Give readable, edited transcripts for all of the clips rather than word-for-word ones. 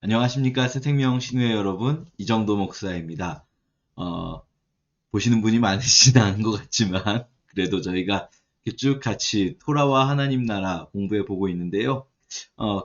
안녕하십니까. 새생명 신우의 여러분, 이정도 목사입니다. 보시는 분이 많으시진 않은 것 같지만, 그래도 저희가 이렇게 쭉 같이 토라와 하나님 나라 공부해 보고 있는데요.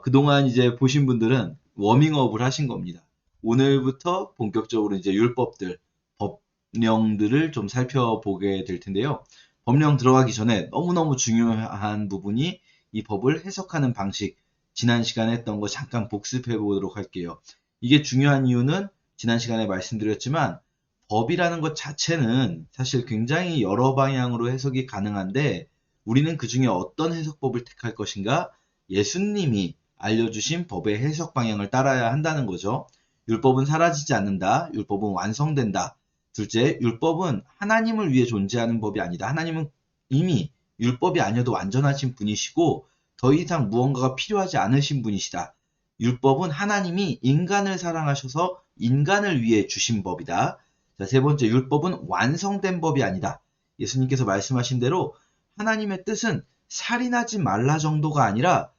그동안 이제 보신 분들은 워밍업을 하신 겁니다. 오늘부터 본격적으로 이제 율법들, 법령들을 좀 살펴보게 될 텐데요. 법령 들어가기 전에 너무너무 중요한 부분이 이 법을 해석하는 방식, 지난 시간에 했던 거 잠깐 복습해 보도록 할게요. 이게 중요한 이유는 지난 시간에 말씀드렸지만 법이라는 것 자체는 사실 굉장히 여러 방향으로 해석이 가능한데 우리는 그 중에 어떤 해석법을 택할 것인가? 예수님이 알려주신 법의 해석 방향을 따라야 한다는 거죠. 율법은 사라지지 않는다. 율법은 완성된다. 둘째, 율법은 하나님을 위해 존재하는 법이 아니다. 하나님은 이미 율법이 아니어도 완전하신 분이시고 더 이상 무언가가 필요하지 않으신 분이시다. 율법은 하나님이 인간을 사랑하셔서 인간을 위해 주신 법이다. 자, 세 번째, 율법은 완성된 법이 아니다. 예수님께서 말씀하신 대로 하나님의 뜻은 살인하지 말라 정도가 아니라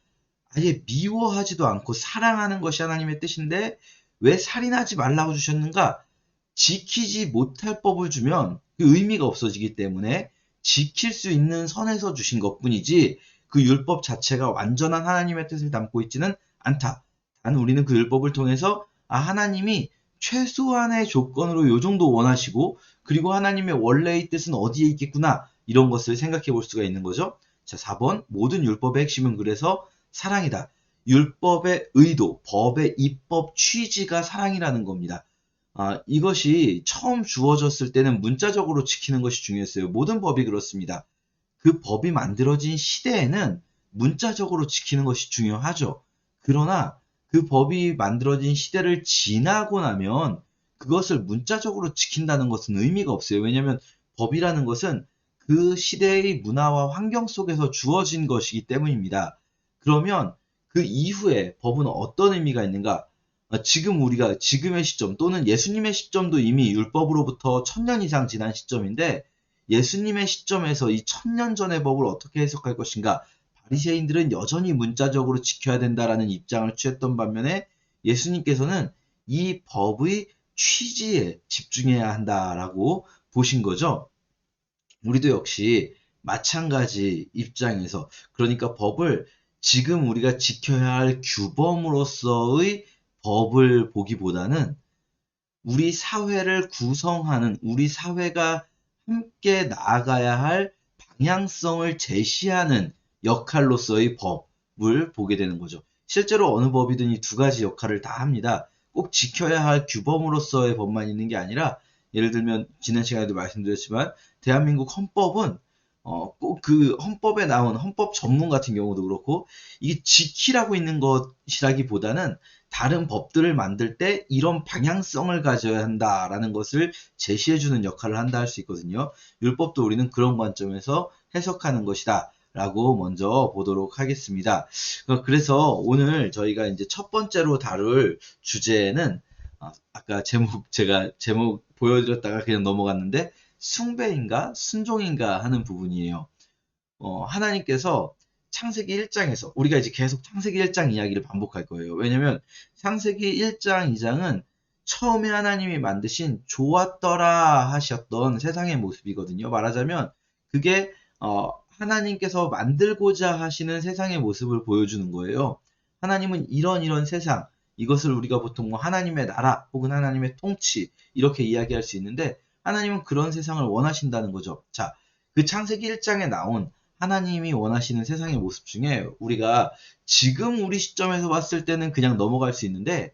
아예 미워하지도 않고 사랑하는 것이 하나님의 뜻인데 왜 살인하지 말라고 주셨는가? 지키지 못할 법을 주면 그 의미가 없어지기 때문에 지킬 수 있는 선에서 주신 것뿐이지 그 율법 자체가 완전한 하나님의 뜻을 담고 있지는 않다. 단 우리는 그 율법을 통해서 하나님이 최소한의 조건으로 요 정도 원하시고 그리고 하나님의 원래의 뜻은 어디에 있겠구나 이런 것을 생각해 볼 수가 있는 거죠. 자, 4번 모든 율법의 핵심은 그래서 사랑이다. 율법의 의도, 법의 입법 취지가 사랑이라는 겁니다. 이것이 처음 주어졌을 때는 문자적으로 지키는 것이 중요했어요. 모든 법이 그렇습니다. 그 법이 만들어진 시대에는 문자적으로 지키는 것이 중요하죠. 그러나 그 법이 만들어진 시대를 지나고 나면 그것을 문자적으로 지킨다는 것은 의미가 없어요. 왜냐하면 법이라는 것은 그 시대의 문화와 환경 속에서 주어진 것이기 때문입니다. 그러면 그 이후에 법은 어떤 의미가 있는가? 지금 우리가 지금의 시점 또는 예수님의 시점도 이미 율법으로부터 1000년 이상 지난 시점인데 예수님의 시점에서 이 1000년 전의 법을 어떻게 해석할 것인가? 바리새인들은 여전히 문자적으로 지켜야 된다라는 입장을 취했던 반면에 예수님께서는 이 법의 취지에 집중해야 한다라고 보신 거죠. 우리도 역시 마찬가지 입장에서 그러니까 법을 지금 우리가 지켜야 할 규범으로서의 법을 보기보다는 우리 사회를 구성하는 우리 사회가 함께 나아가야 할 방향성을 제시하는 역할로서의 법을 보게 되는 거죠. 실제로 어느 법이든 이 두 가지 역할을 다 합니다. 꼭 지켜야 할 규범으로서의 법만 있는 게 아니라 예를 들면 지난 시간에도 말씀드렸지만 대한민국 헌법은 꼭 그 헌법에 나온 헌법 전문 같은 경우도 그렇고 이게 지키라고 있는 것이라기보다는 다른 법들을 만들 때 이런 방향성을 가져야 한다라는 것을 제시해주는 역할을 한다 할 수 있거든요. 율법도 우리는 그런 관점에서 해석하는 것이다. 라고 먼저 보도록 하겠습니다. 그래서 오늘 저희가 이제 첫 번째로 다룰 주제는 아까 제가 제목 보여드렸다가 그냥 넘어갔는데 숭배인가 순종인가 하는 부분이에요. 하나님께서 창세기 1장에서 우리가 이제 계속 창세기 1장 이야기를 반복할 거예요. 왜냐면 창세기 1장, 2장은 처음에 하나님이 만드신 좋았더라 하셨던 세상의 모습이거든요. 말하자면 그게 하나님께서 만들고자 하시는 세상의 모습을 보여주는 거예요. 하나님은 이런 세상, 이것을 우리가 보통 뭐 하나님의 나라 혹은 하나님의 통치 이렇게 이야기할 수 있는데 하나님은 그런 세상을 원하신다는 거죠. 자, 그 창세기 1장에 나온 하나님이 원하시는 세상의 모습 중에 우리가 지금 우리 시점에서 봤을 때는 그냥 넘어갈 수 있는데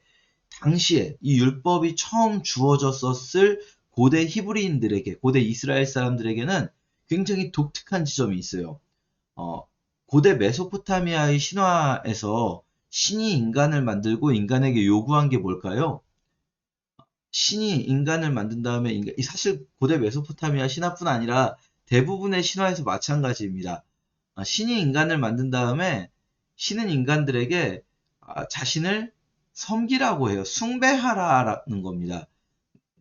당시에 이 율법이 처음 주어졌었을 고대 히브리인들에게, 고대 이스라엘 사람들에게는 굉장히 독특한 지점이 있어요. 어, 고대 메소포타미아의 신화에서 신이 인간을 만들고 인간에게 요구한 게 뭘까요? 신이 인간을 만든 다음에 사실 고대 메소포타미아 신화뿐 아니라 대부분의 신화에서 마찬가지입니다. 신이 인간을 만든 다음에 신은 인간들에게 자신을 섬기라고 해요. 숭배하라라는 겁니다.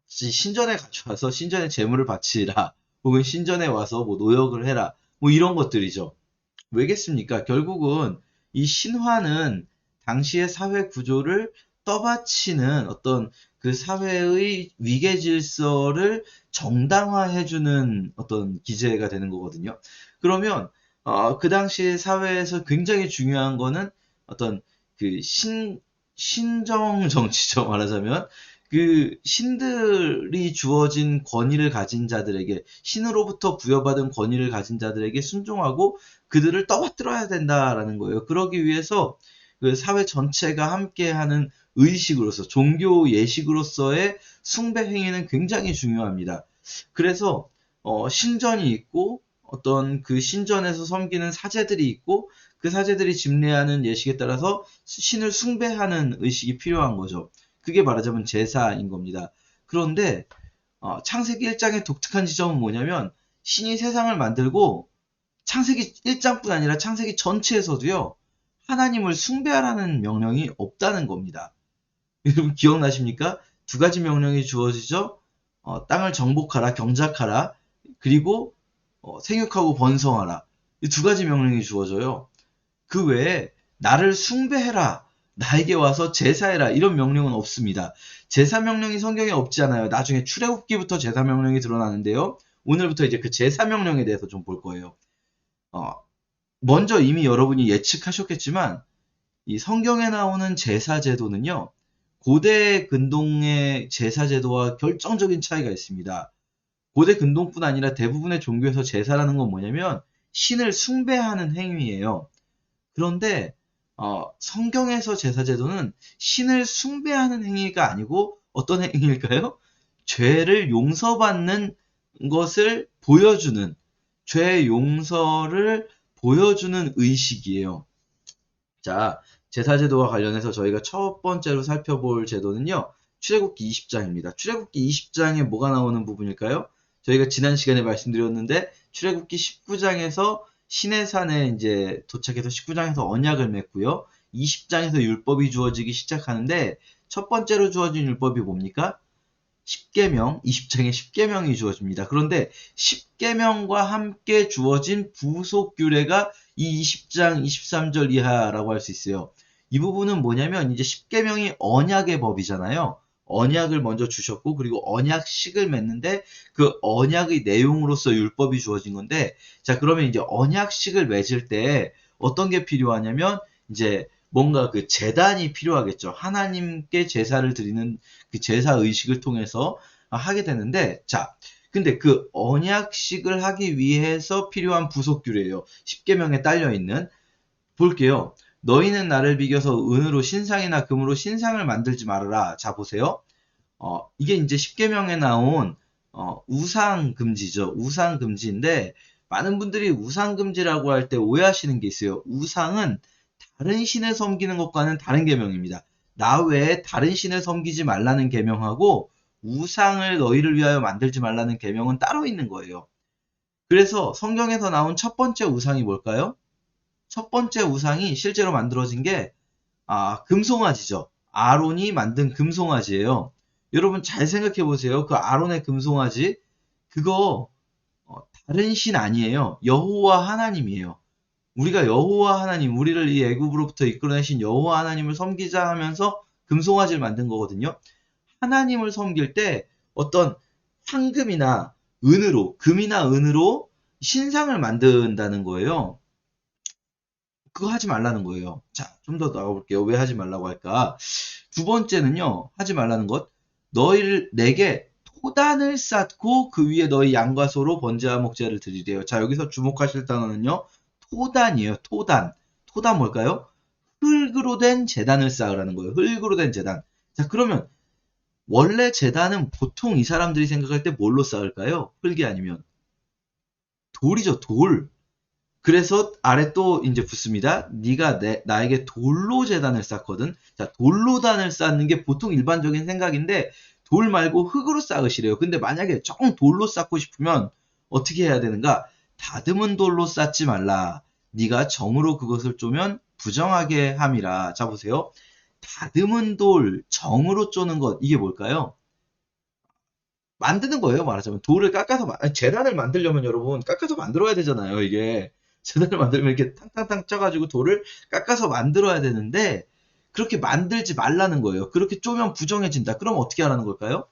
신전에 가져와서 신전에 제물을 바치라. 혹은 신전에 와서 뭐 노역을 해라. 뭐 이런 것들이죠. 왜겠습니까? 결국은 이 신화는 당시의 사회 구조를 떠받치는 어떤 그 사회의 위계 질서를 정당화해주는 어떤 기제가 되는 거거든요. 그러면 그 당시 사회에서 굉장히 중요한 거는 어떤 그 신정 정치죠. 말하자면 그 신들이 주어진 권위를 가진 자들에게, 신으로부터 부여받은 권위를 가진 자들에게 순종하고 그들을 떠받들어야 된다라는 거예요. 그러기 위해서 그 사회 전체가 함께하는 의식으로서, 종교 예식으로서의 숭배 행위는 굉장히 중요합니다. 그래서 신전이 있고 어떤 그 신전에서 섬기는 사제들이 있고 그 사제들이 집례하는 예식에 따라서 신을 숭배하는 의식이 필요한 거죠. 그게 말하자면 제사인 겁니다. 그런데 창세기 1장의 독특한 지점은 뭐냐면, 신이 세상을 만들고 창세기 1장뿐 아니라 창세기 전체에서도요, 하나님을 숭배하라는 명령이 없다는 겁니다. 여러분 기억나십니까? 두 가지 명령이 주어지죠. 땅을 정복하라, 경작하라, 그리고 생육하고 번성하라. 이 두 가지 명령이 주어져요. 그 외에 나를 숭배해라, 나에게 와서 제사해라, 이런 명령은 없습니다. 제사 명령이 성경에 없지 않아요. 나중에 출애굽기부터 제사 명령이 드러나는데요. 오늘부터 이제 그 제사 명령에 대해서 좀 볼 거예요. 먼저 이미 여러분이 예측하셨겠지만 이 성경에 나오는 제사 제도는요, 고대 근동의 제사 제도와 결정적인 차이가 있습니다. 고대 근동뿐 아니라 대부분의 종교에서 제사라는 건 뭐냐면 신을 숭배하는 행위예요. 그런데 성경에서 제사 제도는 신을 숭배하는 행위가 아니고 어떤 행위일까요? 죄를 용서받는 것을 보여주는, 죄 용서를 보여주는 의식이에요. 자, 제사제도와 관련해서 저희가 첫 번째로 살펴볼 제도는요, 출애굽기 20장입니다. 출애굽기 20장에 뭐가 나오는 부분일까요? 저희가 지난 시간에 말씀드렸는데, 출애굽기 19장에서 시내산에 이제 도착해서 19장에서 언약을 맺고요, 20장에서 율법이 주어지기 시작하는데, 첫 번째로 주어진 율법이 뭡니까? 10계명, 20장에 10계명이 주어집니다. 그런데 10계명과 함께 주어진 부속 규례가 이 20장 23절 이하라고 할 수 있어요. 이 부분은 뭐냐면 이제 10계명이 언약의 법이잖아요. 언약을 먼저 주셨고 그리고 언약식을 맺는데 그 언약의 내용으로서 율법이 주어진 건데, 자 그러면 이제 언약식을 맺을 때 어떤 게 필요하냐면 이제 뭔가 그 제단이 필요하겠죠. 하나님께 제사를 드리는 그 제사 의식을 통해서 하게 되는데, 자 근데 그 언약식을 하기 위해서 필요한 부속 규례예요. 10계명에 딸려 있는, 볼게요. 너희는 나를 비겨서 은으로 신상이나 금으로 신상을 만들지 말아라. 자 보세요. 이게 이제 10계명에 나온 우상 금지죠. 우상 금지인데 많은 분들이 우상 금지라고 할 때 오해하시는 게 있어요. 우상은 다른 신을 섬기는 것과는 다른 계명입니다. 나 외에 다른 신을 섬기지 말라는 계명하고 우상을 너희를 위하여 만들지 말라는 계명은 따로 있는 거예요. 그래서 성경에서 나온 첫 번째 우상이 뭘까요? 첫 번째 우상이 실제로 만들어진 게 금송아지죠. 아론이 만든 금송아지예요. 여러분 잘 생각해 보세요. 그 아론의 금송아지, 그거 다른 신 아니에요. 여호와 하나님이에요. 우리가 여호와 하나님, 우리를 이 애굽으로부터 이끌어내신 여호와 하나님을 섬기자 하면서 금송아지를 만든 거거든요. 하나님을 섬길 때 어떤 황금이나 은으로, 금이나 은으로 신상을 만든다는 거예요. 그거 하지 말라는 거예요. 자, 좀 더 나가볼게요. 왜 하지 말라고 할까? 두 번째는요, 하지 말라는 것. 너희를, 내게 토단을 쌓고 그 위에 너희 양과 소로 번제와 목제를 드리래요. 자, 여기서 주목하실 단어는요, 토단이에요. 토단. 토단 뭘까요? 흙으로 된 제단을 쌓으라는 거예요. 흙으로 된 제단. 자, 그러면 원래 제단은 보통 이 사람들이 생각할 때 뭘로 쌓을까요? 흙이 아니면 돌이죠. 돌. 그래서 아래 또 이제 붙습니다. 네가 나에게 돌로 제단을 쌓거든. 자, 돌로 단을 쌓는 게 보통 일반적인 생각인데 돌 말고 흙으로 쌓으시래요. 근데 만약에 조금 돌로 쌓고 싶으면 어떻게 해야 되는가? 다듬은 돌로 쌓지 말라. 네가 정으로 그것을 쪼면 부정하게 함이라. 자 보세요. 다듬은 돌, 정으로 쪼는 것, 이게 뭘까요? 만드는 거예요. 말하자면 돌을 깎아서 재단을 만들려면 여러분 깎아서 만들어야 되잖아요. 이게 재단을 만들면 이렇게 탕탕탕 쪄가지고 돌을 깎아서 만들어야 되는데 그렇게 만들지 말라는 거예요. 그렇게 쪼면 부정해진다. 그럼 어떻게 하라는 걸까요?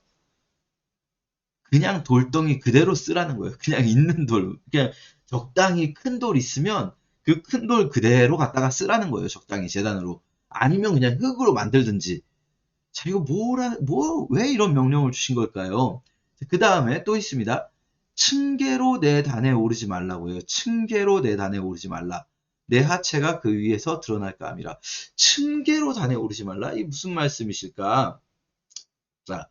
그냥 돌덩이 그대로 쓰라는 거예요. 그냥 있는 돌. 그냥 적당히 큰 돌 있으면 그 큰 돌 그대로 갖다가 쓰라는 거예요. 적당히 재단으로. 아니면 그냥 흙으로 만들든지. 자, 이거 왜 이런 명령을 주신 걸까요? 그 다음에 또 있습니다. 층계로 내 단에 오르지 말라고 해요. 층계로 내 단에 오르지 말라. 내 하체가 그 위에서 드러날까 함이라. 층계로 단에 오르지 말라? 이 무슨 말씀이실까? 자,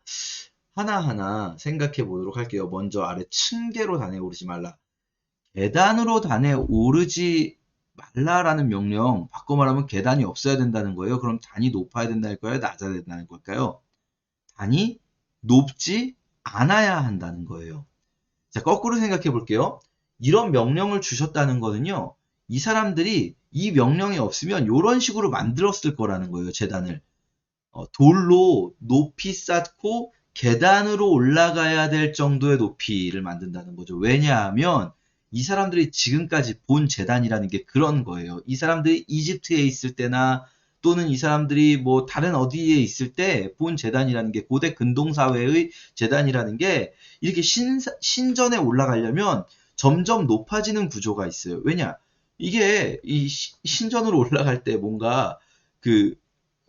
하나하나 생각해 보도록 할게요. 먼저 아래 층계로 단에 오르지 말라. 계단으로 단에 오르지 말라라는 명령, 바꿔 말하면 계단이 없어야 된다는 거예요. 그럼 단이 높아야 된다는 거예요? 낮아야 된다는 걸까요? 단이 높지 않아야 한다는 거예요. 자, 거꾸로 생각해 볼게요. 이런 명령을 주셨다는 거는요, 이 사람들이 이 명령이 없으면 이런 식으로 만들었을 거라는 거예요, 재단을. 돌로 높이 쌓고 계단으로 올라가야 될 정도의 높이를 만든다는 거죠. 왜냐하면 이 사람들이 지금까지 본 재단이라는 게 그런 거예요. 이 사람들이 이집트에 있을 때나 또는 이 사람들이 뭐 다른 어디에 있을 때 본 재단이라는 게 고대 근동사회의 재단이라는 게 이렇게 신전에 올라가려면 점점 높아지는 구조가 있어요. 왜냐? 이게 이 신전으로 올라갈 때 뭔가 그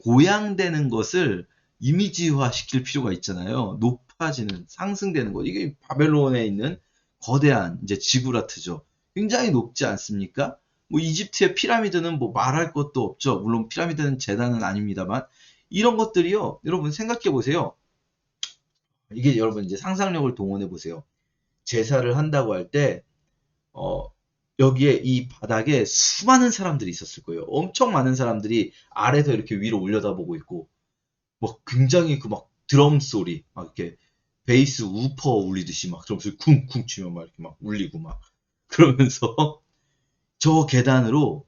고양되는 것을 이미지화 시킬 필요가 있잖아요. 높아지는, 상승되는 것. 이게 바벨론에 있는 거대한 이제 지구라트죠. 굉장히 높지 않습니까? 뭐 이집트의 피라미드는 뭐 말할 것도 없죠. 물론 피라미드는 재단은 아닙니다만 이런 것들이요. 여러분 생각해 보세요. 이게 여러분 이제 상상력을 동원해 보세요. 제사를 한다고 할 때, 여기에 이 바닥에 수많은 사람들이 있었을 거예요. 엄청 많은 사람들이 아래서 이렇게 위로 올려다보고 있고, 막 굉장히 그 막 드럼 소리, 막 이렇게 베이스 우퍼 울리듯이 막 드럼 소리 쿵쿵 치면 막 이렇게 막 울리고 막 그러면서 저 계단으로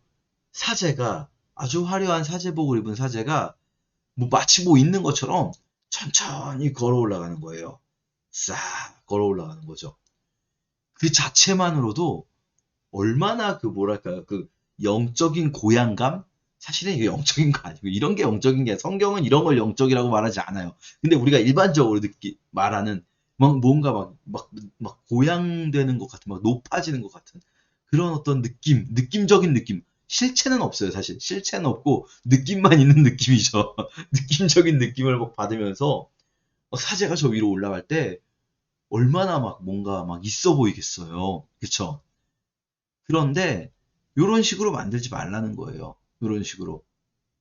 사제가 아주 화려한 사제복을 입은 사제가 뭐 마치 뭐 있는 것처럼 천천히 걸어 올라가는 거예요. 싹 걸어 올라가는 거죠. 그 자체만으로도 얼마나 그 뭐랄까요 그 영적인 고향감 사실은 이게 영적인 거 아니고 이런 게 영적인 게 성경은 이런 걸 영적이라고 말하지 않아요. 근데 우리가 일반적으로 말하는 막 뭔가 막 고양되는 것 같은 막 높아지는 것 같은 그런 어떤 느낌적인 느낌. 실체는 없어요, 사실. 실체는 없고 느낌만 있는 느낌이죠. 느낌적인 느낌을 막 받으면서 사제가 저 위로 올라갈 때 얼마나 막 뭔가 막 있어 보이겠어요. 그쵸? 그런데 요런 식으로 만들지 말라는 거예요. 요런 식으로.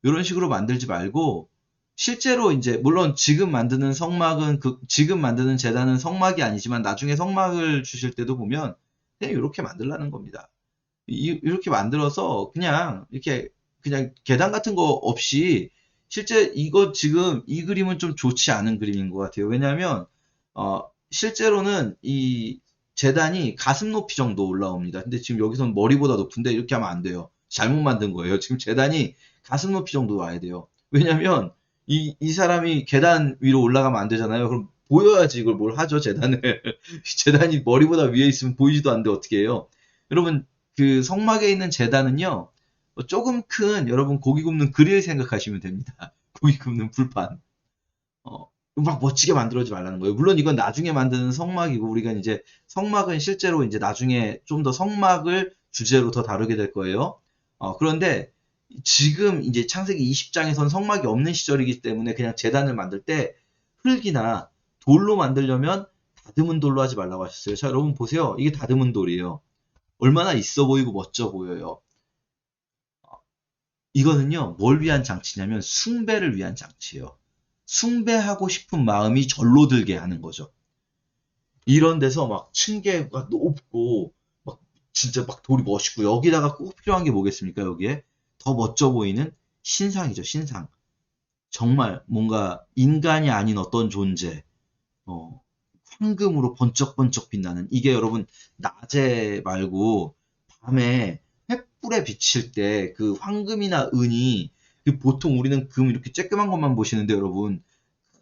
요런 식으로 만들지 말고 실제로 이제 물론 지금 만드는 성막은 지금 만드는 재단은 성막이 아니지만 나중에 성막을 주실 때도 보면 그냥 이렇게 만들라는 겁니다. 이렇게 만들어서 그냥 이렇게 그냥 계단 같은 거 없이 실제 이거 지금 이 그림은 좀 좋지 않은 그림인 것 같아요. 왜냐하면 실제로는 이 재단이 가슴 높이 정도 올라옵니다. 근데 지금 여기서는 머리보다 높은데 이렇게 하면 안 돼요. 잘못 만든 거예요. 지금 재단이 가슴 높이 정도 와야 돼요. 왜냐면 이 사람이 계단 위로 올라가면 안 되잖아요. 그럼 보여야지 이걸 뭘 하죠, 재단을. 재단이 머리보다 위에 있으면 보이지도 않는데 어떻게 해요? 여러분, 그 성막에 있는 재단은요, 조금 큰 여러분 고기 굽는 그릴 생각하시면 됩니다. 고기 굽는 불판. 어, 막 멋지게 만들어지 말라는 거예요. 물론 이건 나중에 만드는 성막이고 우리가 이제 성막은 실제로 이제 나중에 좀 더 성막을 주제로 더 다루게 될 거예요. 그런데 지금 이제 창세기 20장에선 성막이 없는 시절이기 때문에 그냥 제단을 만들 때 흙이나 돌로 만들려면 다듬은 돌로 하지 말라고 하셨어요. 자, 여러분 보세요. 이게 다듬은 돌이에요. 얼마나 있어 보이고 멋져 보여요. 이거는요, 뭘 위한 장치냐면 숭배를 위한 장치예요. 숭배하고 싶은 마음이 절로 들게 하는 거죠. 이런 데서 막 층계가 높고 막 진짜 막 돌이 멋있고 여기다가 꼭 필요한 게 뭐겠습니까? 여기에 더 멋져 보이는 신상이죠. 신상. 정말 뭔가 인간이 아닌 어떤 존재. 어, 황금으로 번쩍번쩍 빛나는 이게 여러분 낮에 말고 밤에 횃불에 비칠 때 그 황금이나 은이 그 보통 우리는 금 이렇게 쬐끄만 것만 보시는데 여러분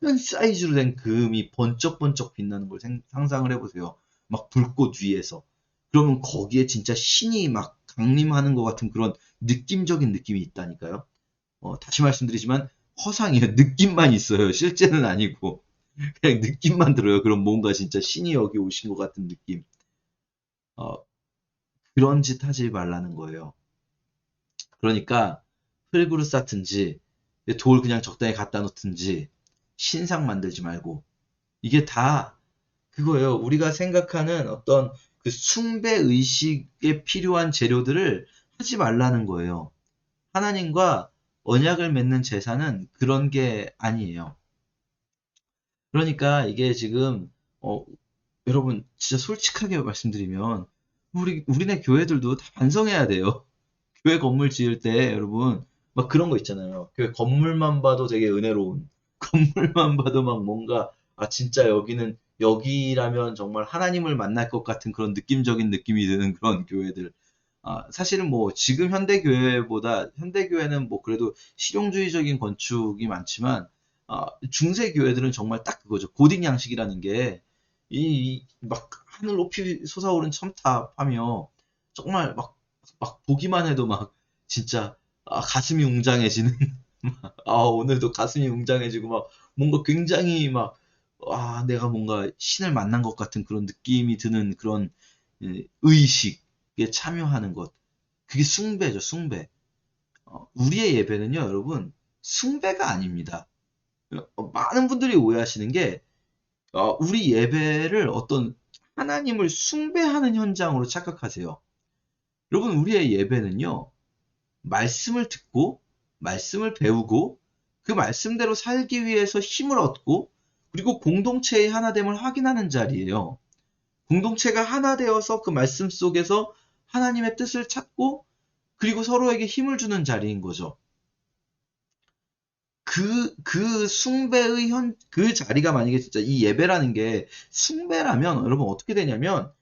큰 사이즈로 된 금이 번쩍번쩍 빛나는 걸 상상을 해보세요. 막 불꽃 위에서. 그러면 거기에 진짜 신이 막 강림하는 것 같은 그런 느낌적인 느낌이 있다니까요. 다시 말씀드리지만 허상이에요. 느낌만 있어요. 실제는 아니고. 그냥 느낌만 들어요. 그럼 뭔가 진짜 신이 여기 오신 것 같은 느낌. 어, 그런 짓 하지 말라는 거예요. 그러니까 흙으로 쌓든지 돌 그냥 적당히 갖다 놓든지 신상 만들지 말고 이게 다 그거예요. 우리가 생각하는 어떤 그 숭배 의식에 필요한 재료들을 하지 말라는 거예요. 하나님과 언약을 맺는 제사는 그런 게 아니에요. 그러니까 이게 지금 어, 여러분 진짜 솔직하게 말씀드리면 우리네 교회들도 다 반성해야 돼요. 교회 건물 지을 때 여러분 막 그런 거 있잖아요. 교회 건물만 봐도 되게 은혜로운 건물만 봐도 막 뭔가 아 진짜 여기는 여기라면 정말 하나님을 만날 것 같은 그런 느낌적인 느낌이 드는 그런 교회들. 아, 사실은 뭐 지금 현대교회보다 현대교회는 뭐 그래도 실용주의적인 건축이 많지만 중세 교회들은 정말 딱 그거죠. 고딕 양식이라는 게 이 막 하늘 높이 솟아오른 첨탑하며 정말 막 보기만 해도 막 진짜 가슴이 웅장해지는 오늘도 가슴이 웅장해지고 막 뭔가 굉장히 막 내가 뭔가 신을 만난 것 같은 그런 느낌이 드는 그런 의식에 참여하는 것. 그게 숭배죠, 숭배. 우리의 예배는요, 여러분, 숭배가 아닙니다. 많은 분들이 오해하시는 게, 우리 예배를 어떤 하나님을 숭배하는 현장으로 착각하세요. 여러분, 우리의 예배는요, 말씀을 듣고, 말씀을 배우고, 그 말씀대로 살기 위해서 힘을 얻고, 그리고 공동체의 하나됨을 확인하는 자리예요. 공동체가 하나 되어서 그 말씀 속에서 하나님의 뜻을 찾고, 그리고 서로에게 힘을 주는 자리인 거죠. 그 숭배의 그 자리가 만약에 진짜 이 예배라는 게 숭배라면 여러분 어떻게 되냐면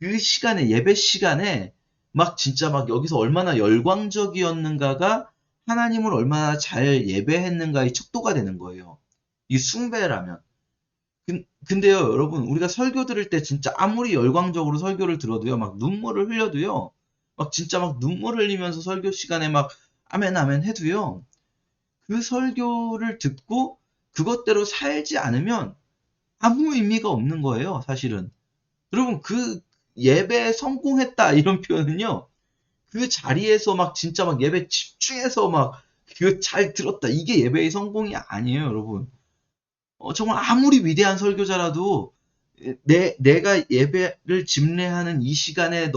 그 시간에, 예배 시간에 막 진짜 막 여기서 얼마나 열광적이었는가가 하나님을 얼마나 잘 예배했는가의 척도가 되는 거예요. 이 숭배라면. 근데요, 여러분, 우리가 설교 들을 때 진짜 아무리 열광적으로 설교를 들어도요, 막 눈물을 흘려도요, 막 진짜 막 눈물 흘리면서 설교 시간에 막 아멘, 아멘 해도요, 그 설교를 듣고 그것대로 살지 않으면 아무 의미가 없는 거예요, 사실은. 여러분, 그 예배에 성공했다, 이런 표현은요, 그 자리에서 막 진짜 막 예배 집중해서 막 그 잘 들었다. 이게 예배의 성공이 아니에요, 여러분. 정말 아무리 위대한 설교자라도 내가 예배를 집례하는 이 시간에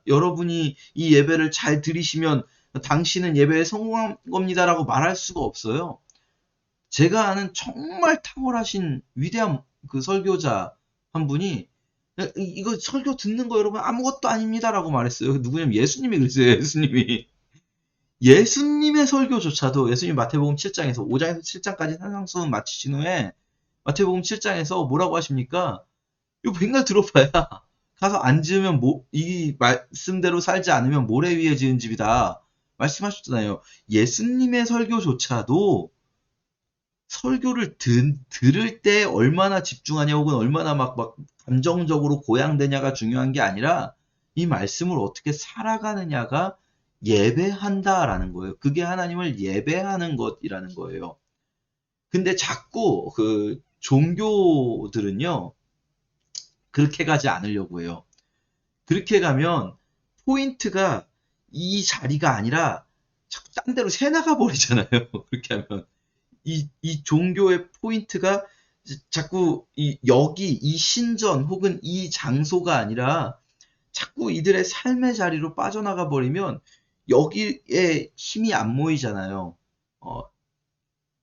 여러분이 이 예배를 잘 들으시면 당신은 예배에 성공한 겁니다라고 말할 수가 없어요. 제가 아는 정말 탁월하신 위대한 그 설교자 한 분이 이거 설교 듣는 거 여러분 아무것도 아닙니다라고 말했어요. 누구냐면 예수님이 그랬어요. 예수님의 설교조차도 예수님 마태복음 7장에서 5장에서 7장까지 산상수훈 마치신 후에 마태복음 7장에서 뭐라고 하십니까? 이거 백날 들어봐야 가서 앉으면 이 말씀대로 살지 않으면 모래 위에 지은 집이다. 말씀하셨잖아요. 예수님의 설교조차도 설교를 들을 때 얼마나 집중하냐 혹은 얼마나 막 감정적으로 고양되냐가 중요한 게 아니라 이 말씀을 어떻게 살아가느냐가 예배한다라는 거예요. 그게 하나님을 예배하는 것이라는 거예요. 근데 자꾸 그 종교들은요, 그렇게 가지 않으려고 해요. 그렇게 가면 포인트가 이 자리가 아니라 자꾸 딴 데로 새나가 버리잖아요. 그렇게 하면. 이 종교의 포인트가 자꾸 이 신전 혹은 이 장소가 아니라 자꾸 이들의 삶의 자리로 빠져나가 버리면 여기에 힘이 안 모이잖아요. 어,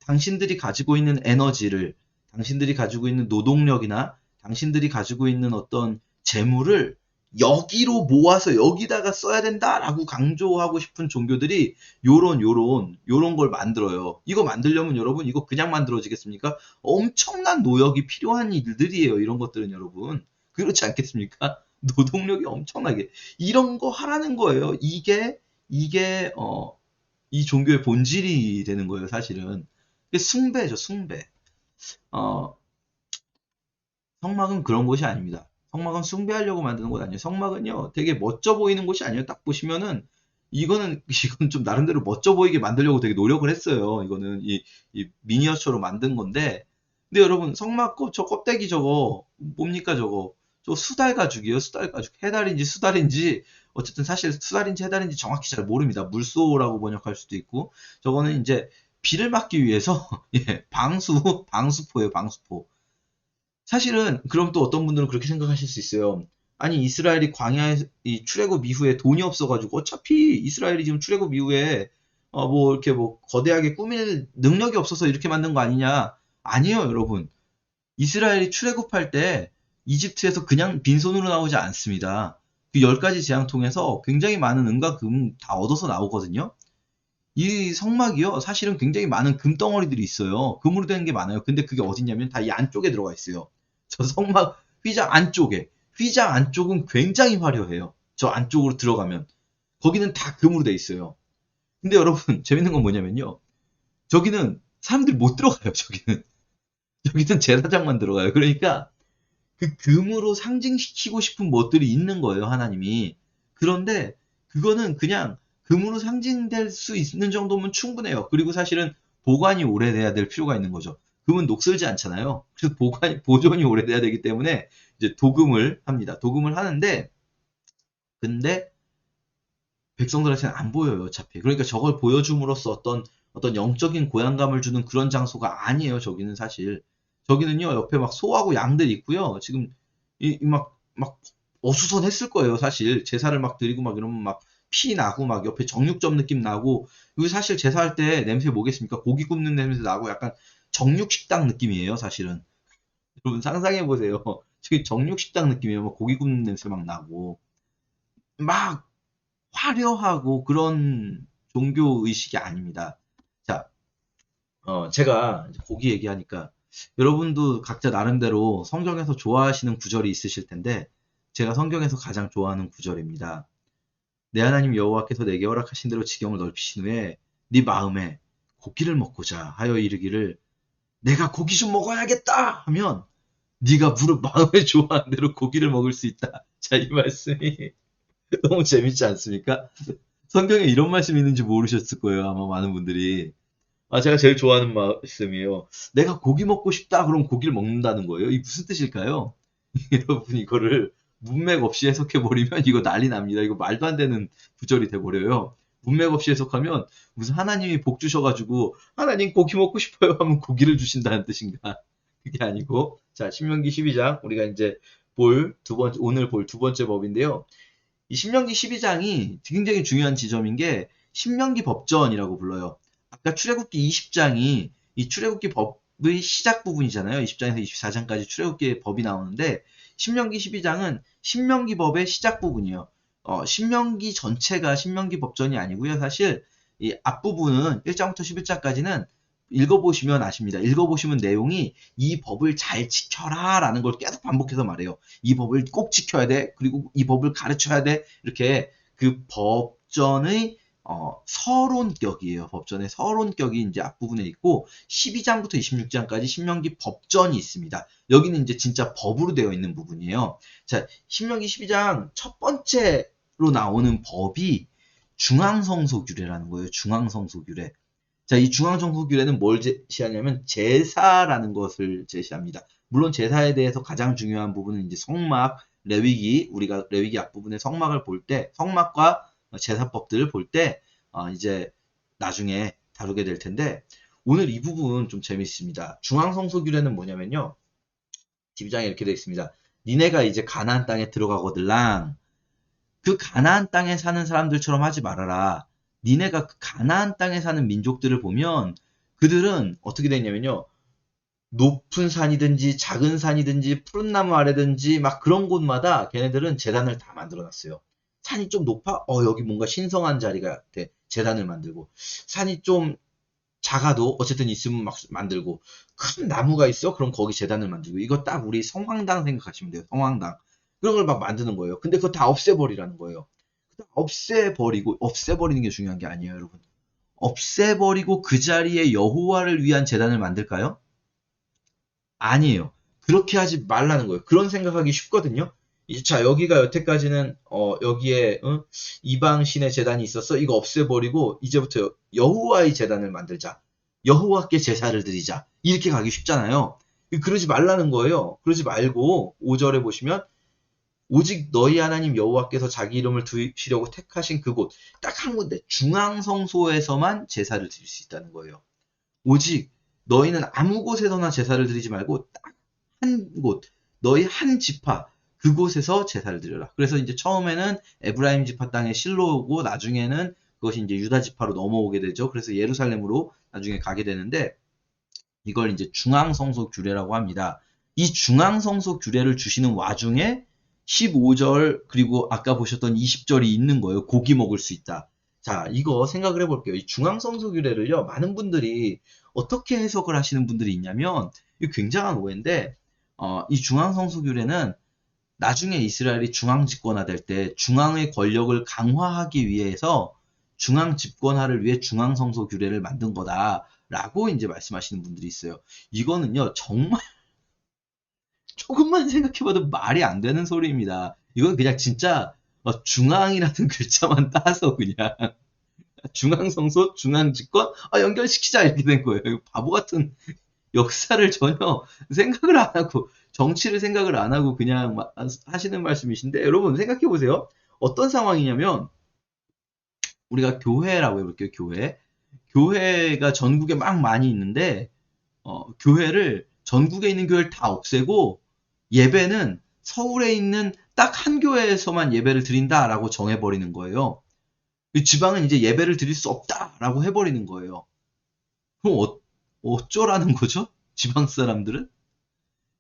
당신들이 가지고 있는 에너지를, 당신들이 가지고 있는 노동력이나 당신들이 가지고 있는 어떤 재물을 여기로 모아서 여기다가 써야 된다라고 강조하고 싶은 종교들이 요런 걸 만들어요. 이거 만들려면 여러분 이거 그냥 만들어지겠습니까? 엄청난 노력이 필요한 일들이에요. 이런 것들은 여러분. 그렇지 않겠습니까? 노동력이 엄청나게 이런 거 하라는 거예요. 이게 이 종교의 본질이 되는 거예요, 사실은. 이게 숭배죠, 숭배. 어, 성막은 그런 곳이 아닙니다. 성막은 숭배하려고 만드는 곳 아니에요. 성막은요, 되게 멋져 보이는 곳이 아니에요. 딱 보시면은 이건 좀 나름대로 멋져 보이게 만들려고 되게 노력을 했어요. 이거는 이 미니어처로 만든 건데. 근데 여러분, 성막 저 껍데기 저거, 뭡니까 저거? 저 수달 가죽이에요, 수달 가죽. 해달인지 수달인지, 어쨌든 사실 수달인지 해달인지 정확히 잘 모릅니다. 물소라고 번역할 수도 있고. 저거는 이제 비를 막기 위해서, 예, 방수포예요, 방수포. 사실은 그럼 또 어떤 분들은 그렇게 생각하실 수 있어요. 아니 이스라엘이 광야에 이 출애굽 이후에 돈이 없어가지고 어차피 이스라엘이 지금 출애굽 이후에 뭐 이렇게 뭐 거대하게 꾸밀 능력이 없어서 이렇게 만든 거 아니냐? 아니에요, 여러분. 이스라엘이 출애굽할 때 이집트에서 그냥 빈손으로 나오지 않습니다. 그 10가지 재앙 통해서 굉장히 많은 은과 금 다 얻어서 나오거든요. 이 성막이요, 사실은 굉장히 많은 금덩어리들이 있어요. 금으로 된 게 많아요. 근데 그게 어딨냐면 다 이 안쪽에 들어가 있어요. 저 성막 휘장 안쪽에. 휘장 안쪽은 굉장히 화려해요. 저 안쪽으로 들어가면. 거기는 다 금으로 돼 있어요. 근데 여러분, 재밌는 건 뭐냐면요. 저기는 사람들이 못 들어가요, 저기는. 저기는 제사장만 들어가요. 그러니까 그 금으로 상징시키고 싶은 것들이 있는 거예요, 하나님이. 그런데 그거는 그냥 금으로 상징될 수 있는 정도면 충분해요. 그리고 사실은 보관이 오래돼야 될 필요가 있는 거죠. 금은 녹슬지 않잖아요. 그래서 보존이 오래돼야 되기 때문에 이제 도금을 합니다. 도금을 하는데, 근데 백성들한테는 안 보여요, 어차피. 그러니까 저걸 보여줌으로써 어떤 영적인 고향감을 주는 그런 장소가 아니에요, 저기는 사실. 저기는요, 옆에 막 소하고 양들 있고요. 지금, 막, 어수선했을 거예요, 사실. 제사를 막 드리고 막 이러면 막 피 나고 막 옆에 정육점 느낌 나고. 이거 사실 제사할 때 냄새 뭐겠습니까? 고기 굽는 냄새 나고 약간 정육식당 느낌이에요, 사실은. 여러분 상상해보세요. 저기 정육식당 느낌이에요. 막 고기 굽는 냄새 막 나고. 막 화려하고 그런 종교 의식이 아닙니다. 자, 제가 이제 고기 얘기하니까 여러분도 각자 나름대로 성경에서 좋아하시는 구절이 있으실 텐데 제가 성경에서 가장 좋아하는 구절입니다. 내 하나님 여호와께서 내게 허락하신 대로 지경을 넓히신 후에 네 마음에 고기를 먹고자 하여 이르기를 내가 고기 좀 먹어야겠다 하면 네가 마음에 좋아하는 대로 고기를 먹을 수 있다. 자, 이 말씀이 너무 재밌지 않습니까? 성경에 이런 말씀이 있는지 모르셨을 거예요. 아마 많은 분들이. 제가 제일 좋아하는 말씀이에요. 내가 고기 먹고 싶다. 그럼 고기를 먹는다는 거예요. 이 무슨 뜻일까요? 여러분 이거를 문맥 없이 해석해버리면 이거 난리 납니다. 이거 말도 안 되는 구절이 돼버려요. 문맥 없이 해석하면 무슨 하나님이 복 주셔가지고 하나님 고기 먹고 싶어요 하면 고기를 주신다는 뜻인가? 그게 아니고 자, 신명기 12장 우리가 이제 오늘 볼 두 번째 법인데요. 이 신명기 12장이 굉장히 중요한 지점인 게 신명기 법전이라고 불러요. 아까 출애굽기 20장이 이 출애굽기 법의 시작 부분이잖아요. 20장에서 24장까지 출애굽기의 법이 나오는데 신명기 12장은 신명기 법의 시작 부분이에요. 신명기 전체가 신명기 법전이 아니고요. 사실 이 앞부분은 1장부터 11장까지는 읽어보시면 아십니다. 읽어보시면 내용이 이 법을 잘 지켜라 라는 걸 계속 반복해서 말해요. 이 법을 꼭 지켜야 돼. 그리고 이 법을 가르쳐야 돼. 이렇게 그 법전의 서론격이에요. 법전의 서론격이 이제 앞부분에 있고 12장부터 26장까지 신명기 법전이 있습니다. 여기는 이제 진짜 법으로 되어 있는 부분이에요. 자, 신명기 12장 첫 번째로 나오는 법이 중앙성소규례라는 거예요. 중앙성소규례. 자, 이 중앙정부규례는 뭘 제시하냐면 제사라는 것을 제시합니다. 물론 제사에 대해서 가장 중요한 부분은 이제 성막, 우리가 레위기 앞부분의 성막을 볼 때, 성막과 제사법들을 볼 때, 이제 나중에 다루게 될 텐데, 오늘 이 부분 좀 재밌습니다. 중앙성소규례는 뭐냐면요. 12장에 이렇게 되어 있습니다. 니네가 이제 가나안 땅에 들어가거들랑, 그 가나안 땅에 사는 사람들처럼 하지 말아라. 니네가 그 가나안 땅에 사는 민족들을 보면 그들은 어떻게 되냐면요. 높은 산이든지 작은 산이든지 푸른 나무 아래든지 막 그런 곳마다 걔네들은 제단을 다 만들어 놨어요. 산이 좀 높아? 여기 뭔가 신성한 자리가 돼. 제단을 만들고. 산이 좀 작아도 어쨌든 있으면 막 만들고. 큰 나무가 있어? 그럼 거기 제단을 만들고. 이거 딱 우리 성황당 생각하시면 돼요. 성황당. 그런 걸 막 만드는 거예요. 근데 그거 다 없애버리라는 거예요. 없애버리는 게 중요한 게 아니에요, 여러분. 없애버리고 그 자리에 여호와를 위한 제단을 만들까요? 아니에요. 그렇게 하지 말라는 거예요. 그런 생각하기 쉽거든요. 자, 여기가 여태까지는 여기에 이방 신의 제단이 있었어. 이거 없애버리고 이제부터 여호와의 제단을 만들자. 여호와께 제사를 드리자. 이렇게 가기 쉽잖아요. 그러지 말라는 거예요. 그러지 말고 5절에 보시면 오직 너희 하나님 여호와께서 자기 이름을 두시려고 택하신 그곳 딱 한 군데 중앙성소에서만 제사를 드릴 수 있다는 거예요. 오직 너희는 아무 곳에서나 제사를 드리지 말고 딱 한 곳, 너희 한 지파 그곳에서 제사를 드려라. 그래서 이제 처음에는 에브라임 지파 땅의 실로고 나중에는 그것이 이제 유다 지파로 넘어오게 되죠. 그래서 예루살렘으로 나중에 가게 되는데 이걸 이제 중앙성소 규례라고 합니다. 이 중앙성소 규례를 주시는 와중에 15절 그리고 아까 보셨던 20절이 있는 거예요. 고기 먹을 수 있다. 자, 이거 생각을 해볼게요. 이 중앙성소 규례를요, 많은 분들이 어떻게 해석을 하시는 분들이 있냐면, 이거 굉장한 오해인데, 이 중앙성소 규례는 나중에 이스라엘이 중앙 집권화될 때 중앙의 권력을 강화하기 위해서 중앙 집권화를 위해 중앙성소 규례를 만든 거다라고 이제 말씀하시는 분들이 있어요. 이거는요, 정말 조금만 생각해봐도 말이 안 되는 소리입니다. 이건 그냥 진짜 중앙이라는 글자만 따서 그냥 중앙성소, 중앙집권 연결시키자 이렇게 된 거예요. 바보 같은 역사를 전혀 생각을 안 하고 정치를 생각을 안 하고 그냥 하시는 말씀이신데 여러분 생각해 보세요. 어떤 상황이냐면 우리가 교회라고 해볼게요. 교회가 전국에 막 많이 있는데 교회를 전국에 있는 교회를 다 없애고 예배는 서울에 있는 딱 한 교회에서만 예배를 드린다라고 정해버리는 거예요. 지방은 이제 예배를 드릴 수 없다라고 해버리는 거예요. 그럼 어쩌라는 거죠? 지방 사람들은?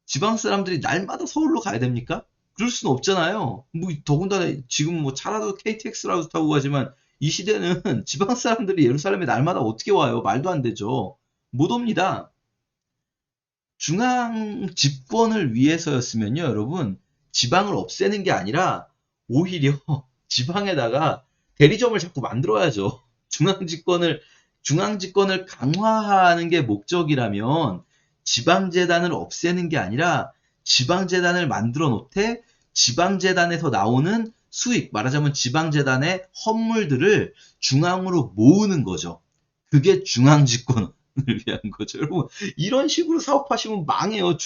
지방 사람들이 날마다 서울로 가야 됩니까? 그럴 수는 없잖아요. 뭐 더군다나 지금 뭐 차라도 KTX라도 타고 가지만 이 시대는 지방 사람들이 예루살렘에 날마다 어떻게 와요? 말도 안 되죠. 못 옵니다. 중앙 집권을 위해서였으면요, 여러분, 지방을 없애는 게 아니라 오히려 지방에다가 대리점을 자꾸 만들어야죠. 중앙 집권을 강화하는 게 목적이라면 지방재단을 없애는 게 아니라 지방재단을 만들어 놓되 지방재단에서 나오는 수익, 말하자면 지방재단의 헌물들을 중앙으로 모으는 거죠. 그게 중앙집권을 위한 거죠. 여러분, 이런 식으로 사업하시면 망해요.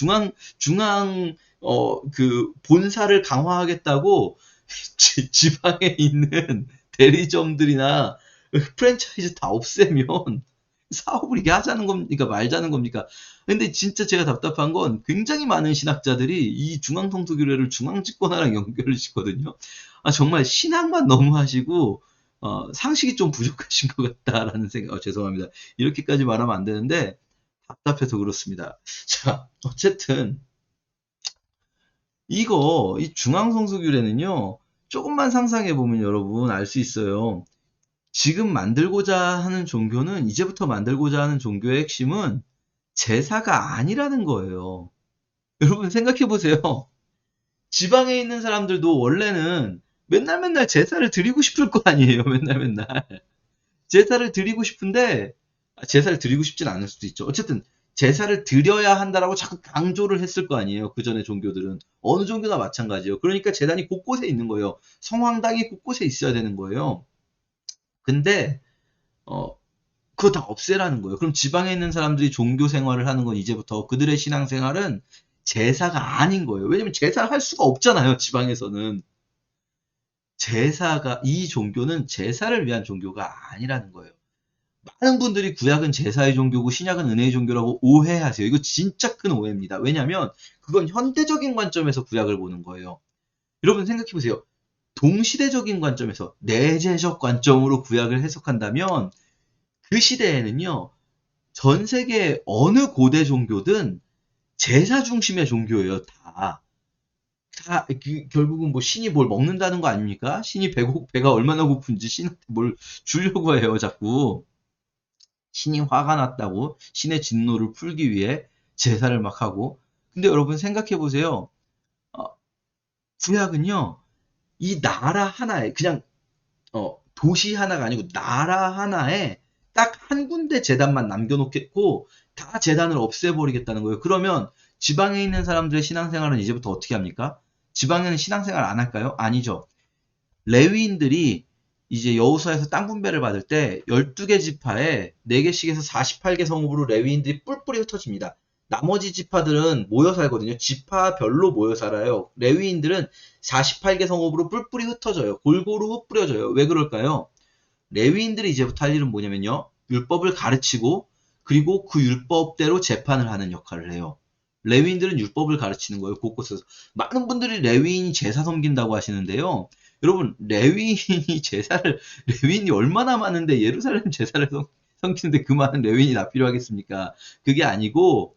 그 본사를 강화하겠다고 지방에 있는 대리점들이나 프랜차이즈 다 없애면 사업을 이게 하자는 겁니까? 말자는 겁니까? 근데 진짜 제가 답답한 건 굉장히 많은 신학자들이 이 중앙통수교례를 중앙집권화랑 연결을 시거든요. 정말 신학만 너무 하시고 상식이 좀 부족하신 것 같다라는 생각. 죄송합니다. 이렇게까지 말하면 안 되는데 답답해서 그렇습니다. 자, 어쨌든 이 중앙성수교례는요. 조금만 상상해 보면 여러분 알 수 있어요. 지금 만들고자 하는 종교는 이제부터 만들고자 하는 종교의 핵심은 제사가 아니라는 거예요. 여러분 생각해 보세요. 지방에 있는 사람들도 원래는 맨날 제사를 드리고 싶을 거 아니에요. 맨날. 제사를 드리고 싶은데 제사를 드리고 싶진 않을 수도 있죠. 어쨌든 제사를 드려야 한다라고 자꾸 강조를 했을 거 아니에요. 그 전에 종교들은 어느 종교나 마찬가지예요. 그러니까 제단이 곳곳에 있는 거예요. 성황당이 곳곳에 있어야 되는 거예요. 근데 그거 다 없애라는 거예요. 그럼 지방에 있는 사람들이 종교 생활을 하는 건 이제부터 그들의 신앙 생활은 제사가 아닌 거예요. 왜냐면 제사를 할 수가 없잖아요. 지방에서는. 이 종교는 제사를 위한 종교가 아니라는 거예요. 많은 분들이 구약은 제사의 종교고 신약은 은혜의 종교라고 오해하세요. 이거 진짜 큰 오해입니다. 왜냐면 그건 현대적인 관점에서 구약을 보는 거예요. 여러분 생각해 보세요. 동시대적인 관점에서 내재적 관점으로 구약을 해석한다면 그 시대에는요. 전 세계 어느 고대 종교든 제사 중심의 종교예요. 결국은 뭐 신이 뭘 먹는다는 거 아닙니까? 신이 배가 얼마나 고픈지 신한테 뭘 주려고 해요, 자꾸. 신이 화가 났다고 신의 진노를 풀기 위해 제사를 막 하고. 근데 여러분 생각해 보세요. 어, 구약은요, 이 나라 하나에, 그냥, 도시 하나가 아니고 나라 하나에 딱 한 군데 재단만 남겨놓겠고, 다 재단을 없애버리겠다는 거예요. 그러면 지방에 있는 사람들의 신앙생활은 이제부터 어떻게 합니까? 지방에는 신앙생활 안 할까요? 아니죠. 레위인들이 이제 여호수아에서 땅 분배를 받을 때 12개 지파에 4개씩 해서 48개 성읍으로 레위인들이 뿔뿔이 흩어집니다. 나머지 지파들은 모여 살거든요. 지파별로 모여 살아요. 레위인들은 48개 성읍으로 뿔뿔이 흩어져요. 골고루 흩뿌려져요. 왜 그럴까요? 레위인들이 이제부터 할 일은 뭐냐면요. 율법을 가르치고 그리고 그 율법대로 재판을 하는 역할을 해요. 레위인들은 율법을 가르치는 거예요. 곳곳에서. 많은 분들이 레위인이 제사 섬긴다고 하시는데요. 여러분, 레위인이 얼마나 많은데 예루살렘 제사를 섬기는데 그 많은 레위인이 다 필요하겠습니까? 그게 아니고,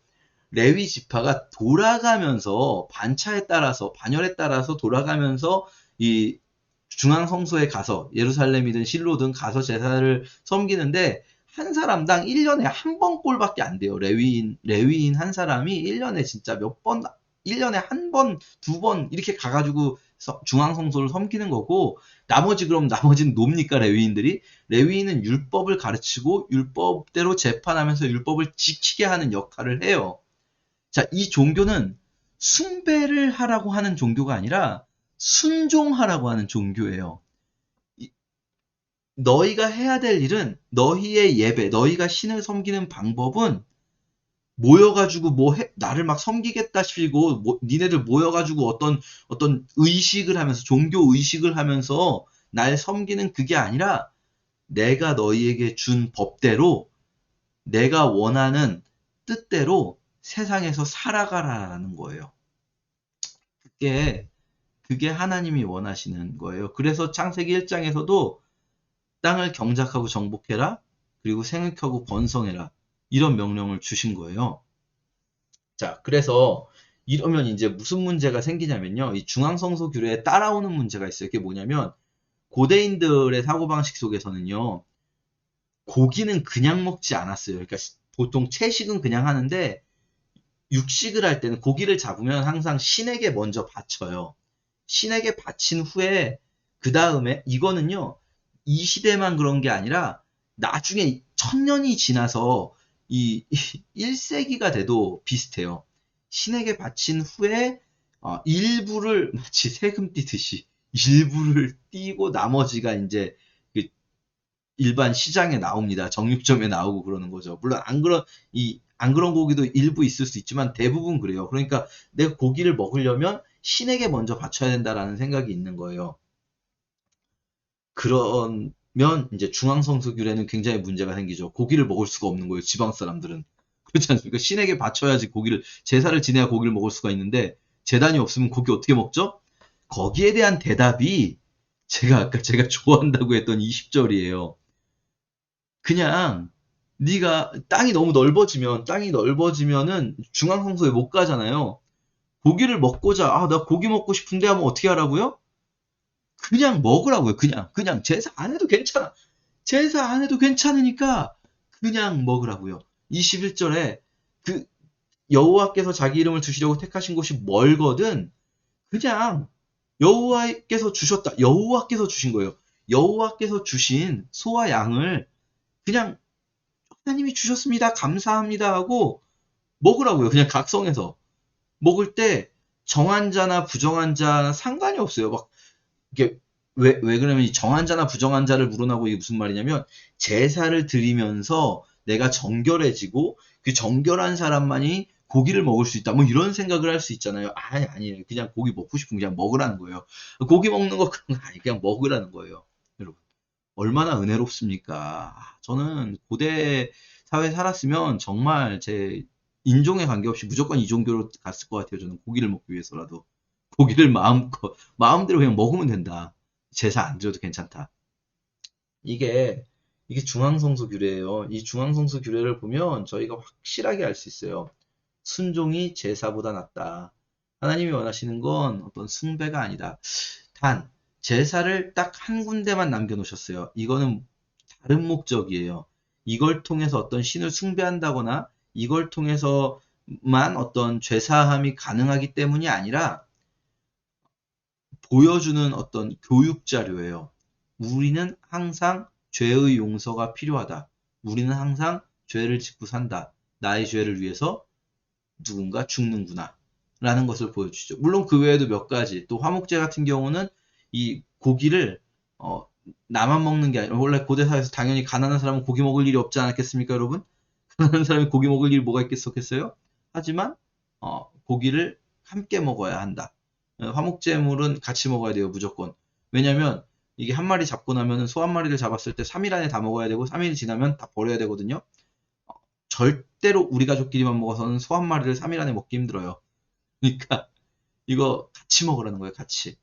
레위 지파가 돌아가면서 반열에 따라서 돌아가면서 이 중앙 성소에 가서 예루살렘이든 실로든 가서 제사를 섬기는데 한 사람당 1년에 한 번 꼴밖에 안 돼요. 레위인 한 사람이 1년에 진짜 몇 번, 1년에 한 번, 두 번 이렇게 가가지고 중앙 성소를 섬기는 거고 나머지는 뭡니까 레위인들이? 레위인은 율법을 가르치고 율법대로 재판하면서 율법을 지키게 하는 역할을 해요. 자, 이 종교는 숭배를 하라고 하는 종교가 아니라 순종하라고 하는 종교예요. 너희가 해야 될 일은 너희의 예배, 너희가 신을 섬기는 방법은 모여가지고 나를 막 섬기겠다 싶고 니네들 모여가지고 어떤 의식을 하면서 종교 의식을 하면서 날 섬기는 그게 아니라 내가 너희에게 준 법대로 내가 원하는 뜻대로 세상에서 살아가라는 거예요. 그게 하나님이 원하시는 거예요. 그래서 창세기 1장에서도 땅을 경작하고 정복해라. 그리고 생육하고 번성해라. 이런 명령을 주신 거예요. 자, 그래서 이러면 이제 무슨 문제가 생기냐면요. 이 중앙성소 규례에 따라오는 문제가 있어요. 그게 뭐냐면 고대인들의 사고방식 속에서는요. 고기는 그냥 먹지 않았어요. 그러니까 보통 채식은 그냥 하는데 육식을 할 때는 고기를 잡으면 항상 신에게 먼저 바쳐요. 신에게 바친 후에 그 다음에 이거는요. 이 시대만 그런 게 아니라 나중에 1000년이 지나서 이 1세기가 돼도 비슷해요. 신에게 바친 후에 일부를 마치 세금 떼듯이 일부를 떼고 나머지가 이제 그 일반 시장에 나옵니다. 정육점에 나오고 그러는 거죠. 물론 안 그런 고기도 일부 있을 수 있지만 대부분 그래요. 그러니까 내가 고기를 먹으려면 신에게 먼저 바쳐야 된다라는 생각이 있는 거예요. 그러면 이제 중앙성소규례는 굉장히 문제가 생기죠. 고기를 먹을 수가 없는 거예요. 지방 사람들은. 그렇지 않습니까? 신에게 바쳐야지 제사를 지내야 고기를 먹을 수가 있는데 제단이 없으면 고기 어떻게 먹죠? 거기에 대한 대답이 제가 좋아한다고 했던 20절이에요. 그냥 네가 땅이 넓어지면은 중앙성소에 못 가잖아요. 고기를 먹고자 나 고기 먹고 싶은데 하면 어떻게 하라고요? 그냥 먹으라고요. 그냥 제사 안 해도 괜찮아. 제사 안 해도 괜찮으니까 그냥 먹으라고요. 21절에 그 여호와께서 자기 이름을 두시려고 택하신 곳이 멀거든 그냥 여호와께서 주셨다. 여호와께서 주신 거예요. 여호와께서 주신 소와 양을 그냥 하나님이 주셨습니다. 감사합니다 하고 먹으라고요. 그냥 각성해서 먹을 때 정한 자나 부정한 자나 상관이 없어요. 막 이게 왜 그러면 이 정한 자나 부정한 자를 물어나고 이게 무슨 말이냐면 제사를 드리면서 내가 정결해지고 그 정결한 사람만이 고기를 먹을 수 있다. 뭐 이런 생각을 할 수 있잖아요. 아니에요. 그냥 고기 먹고 싶으면 그냥 먹으라는 거예요. 고기 먹는 거 그런 거 아니 그냥 먹으라는 거예요. 여러분. 얼마나 은혜롭습니까? 저는 고대 사회에 살았으면 정말 제 인종에 관계없이 무조건 이 종교로 갔을 것 같아요. 저는 고기를 먹기 위해서라도. 고기를 마음대로 그냥 먹으면 된다. 제사 안 드려도 괜찮다. 이게, 이게 중앙성소 규례예요. 이 중앙성소 규례를 보면 저희가 확실하게 알 수 있어요. 순종이 제사보다 낫다. 하나님이 원하시는 건 어떤 숭배가 아니다. 단, 제사를 딱 한 군데만 남겨놓으셨어요. 이거는 다른 목적이에요. 이걸 통해서 어떤 신을 숭배한다거나 이걸 통해서만 어떤 죄사함이 가능하기 때문이 아니라 보여주는 어떤 교육 자료예요. 우리는 항상 죄의 용서가 필요하다. 우리는 항상 죄를 짓고 산다. 나의 죄를 위해서 누군가 죽는구나. 라는 것을 보여주죠. 물론 그 외에도 몇 가지, 또 화목제 같은 경우는 이 고기를 나만 먹는 게 아니라, 원래 고대사에서 당연히 가난한 사람은 고기 먹을 일이 없지 않았겠습니까, 여러분? 가난한 사람이 고기 먹을 일이 뭐가 있겠어요? 하지만 고기를 함께 먹어야 한다. 화목제물은 같이 먹어야 돼요, 무조건. 왜냐면 이게 한 마리 잡고 나면은 소 한 마리를 잡았을 때 3일 안에 다 먹어야 되고 3일이 지나면 다 버려야 되거든요. 절대로 우리 가족끼리만 먹어서는 소 한 마리를 3일 안에 먹기 힘들어요. 그러니까 이거 같이 먹으라는 거예요, 같이.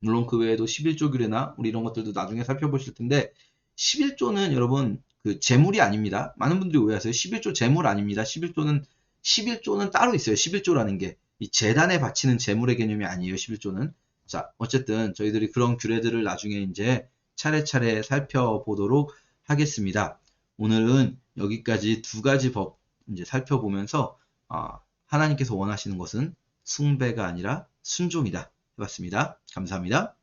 물론 그 외에도 11조 규례나 우리 이런 것들도 나중에 살펴보실 텐데 11조는 여러분 그 재물이 아닙니다. 많은 분들이 오해하세요. 11조 재물 아닙니다. 11조는 따로 있어요. 11조라는 게 이 재단에 바치는 재물의 개념이 아니에요. 11조는. 자, 어쨌든 저희들이 그런 규례들을 나중에 이제 차례차례 살펴보도록 하겠습니다. 오늘은 여기까지 두 가지 법 이제 살펴보면서 하나님께서 원하시는 것은 숭배가 아니라 순종이다 해봤습니다. 감사합니다.